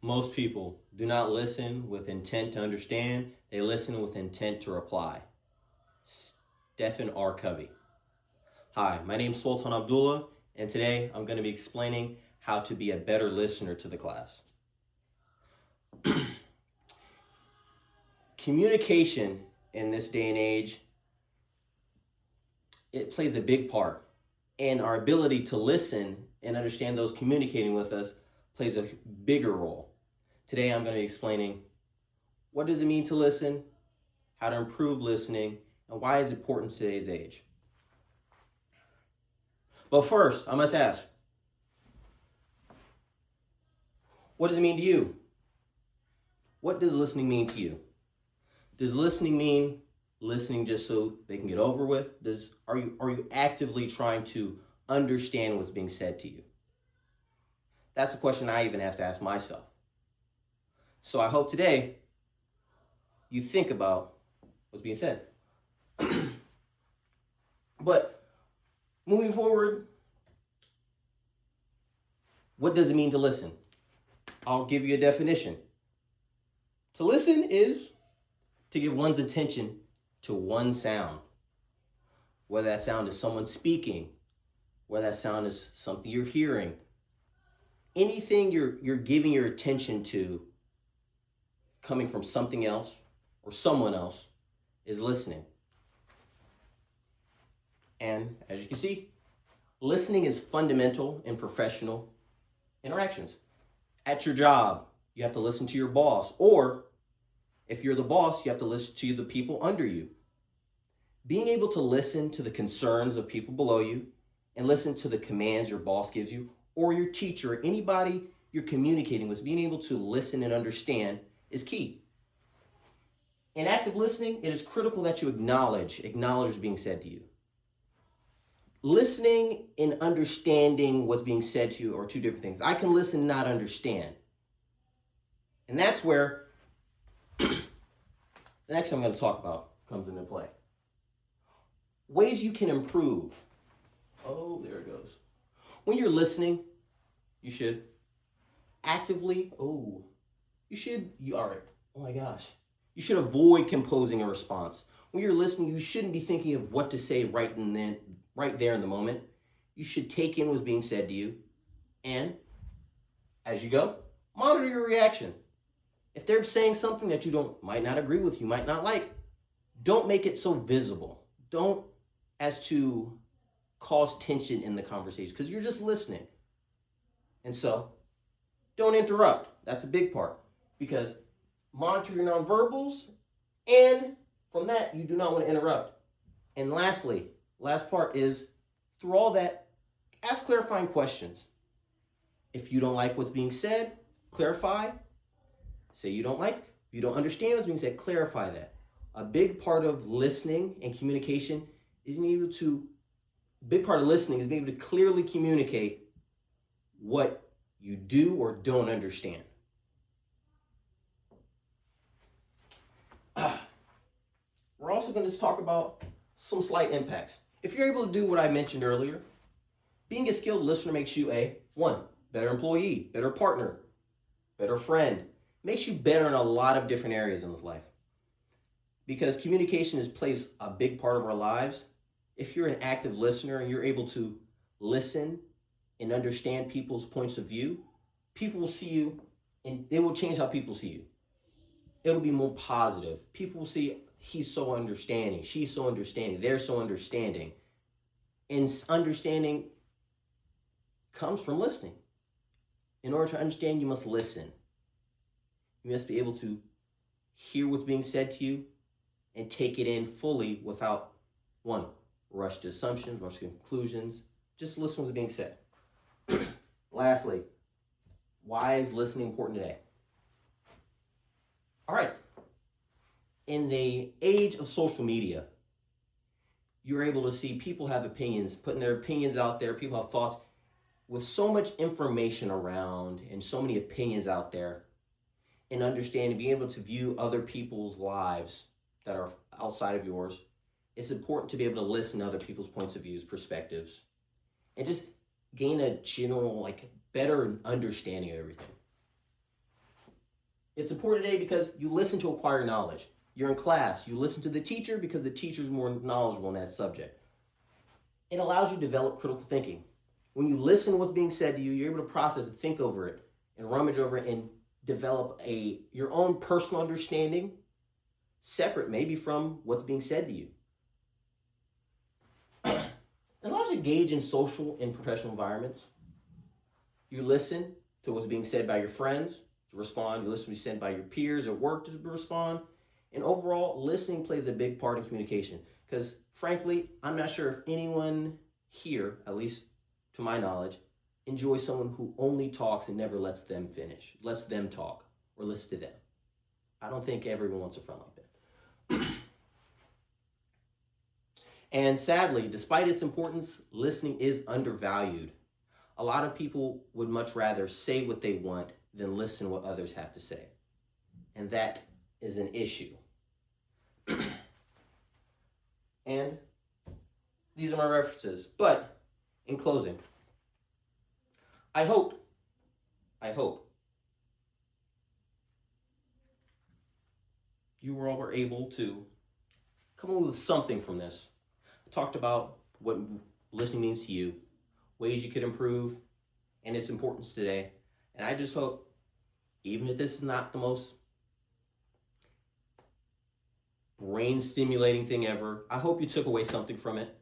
Most people do not listen with intent to understand, they listen with intent to reply. Stephen R. Covey. Hi, my name is Sultan Abdullah, and today I'm going to be explaining how to be a better listener to the class. Communication in this day and age, it plays a big part, and our ability to listen and understand those communicating with us plays a bigger role. Today I'm going to be explaining what does it mean to listen, how to improve listening, and why it's important in today's age. But first, I must ask, what does it mean to you? What does listening mean to you? Does listening mean listening just so they can get over with? Are you actively trying to understand what's being said to you? That's a question I even have to ask myself. So I hope today you think about what's being said. But moving forward, what does it mean to listen? I'll give you a definition. To listen is to give one's attention to one sound. Whether that sound is someone speaking, whether that sound is something you're hearing, anything you're giving your attention to coming from something else or someone else is listening. And as you can see, listening is fundamental in professional interactions. At your job, you have to listen to your boss, or if you're the boss, you have to listen to the people under you. Being able to listen to the concerns of people below you and listen to the commands your boss gives you, or your teacher, or anybody you're communicating with, being able to listen and understand is key. In active listening, it is critical that you acknowledge what's being said to you. Listening and understanding what's being said to you are two different things. I can listen and not understand. And that's where the next thing I'm going to talk about comes into play. Ways you can improve. Oh, there it goes. When you're listening, you should actively, all right. Oh my gosh. You should avoid composing a response. When you're listening, you shouldn't be thinking of what to say right there in the moment. You should take in what's being said to you. And as you go, monitor your reaction. If they're saying something that you might not agree with, you might not like, don't make it so visible. Don't as to cause tension in the conversation because you're just listening. And so don't interrupt. That's a big part because monitor your nonverbals, and from that, you do not want to interrupt. And lastly, last part is through all that, ask clarifying questions. If you don't like what's being said, clarify. Say you don't understand what's being said, clarify that. A big part of listening and communication is being able to clearly communicate what you do or don't understand. We're also going to talk about some slight impacts. If you're able to do what I mentioned earlier, being a skilled listener makes you better employee, better partner, better friend. Makes you better in a lot of different areas in life. Because communication plays a big part of our lives. If you're an active listener and you're able to listen and understand people's points of view, people will see you and it will change how people see you. It'll be more positive. People will see he's so understanding, she's so understanding, they're so understanding. And understanding comes from listening. In order to understand, you must listen. You must be able to hear what's being said to you and take it in fully without, rush to assumptions, rush to conclusions. Just listen to what's being said. Lastly, why is listening important today? All right. In the age of social media, you're able to see people have opinions, putting their opinions out there. People have thoughts. With so much information around and so many opinions out there, and understanding, being able to view other people's lives that are outside of yours, it's important to be able to listen to other people's points of views, perspectives, and just gain a general, better understanding of everything. It's important today because you listen to acquire knowledge. You're in class, you listen to the teacher because the teacher's more knowledgeable in that subject. It allows you to develop critical thinking. When you listen to what's being said to you, you're able to process and think over it and rummage over it and develop your own personal understanding, separate maybe from what's being said to you. It allows you to engage in social and professional environments. You listen to what's being said by your friends to respond. You listen to what's said by your peers at work to respond. And overall, listening plays a big part in communication. Because frankly, I'm not sure if anyone here, at least to my knowledge, enjoys someone who only talks and never lets them finish, lets them talk, or listen to them. I don't think everyone wants a friend like that. And sadly, despite its importance, listening is undervalued. A lot of people would much rather say what they want than listen to what others have to say. And that is an issue. And these are my references. But in closing, I hope you all were able to come up with something from this. I talked about what listening means to you, ways you could improve, and its importance today. And I just hope, even if this is not the most brain stimulating thing ever, I hope you took away something from it.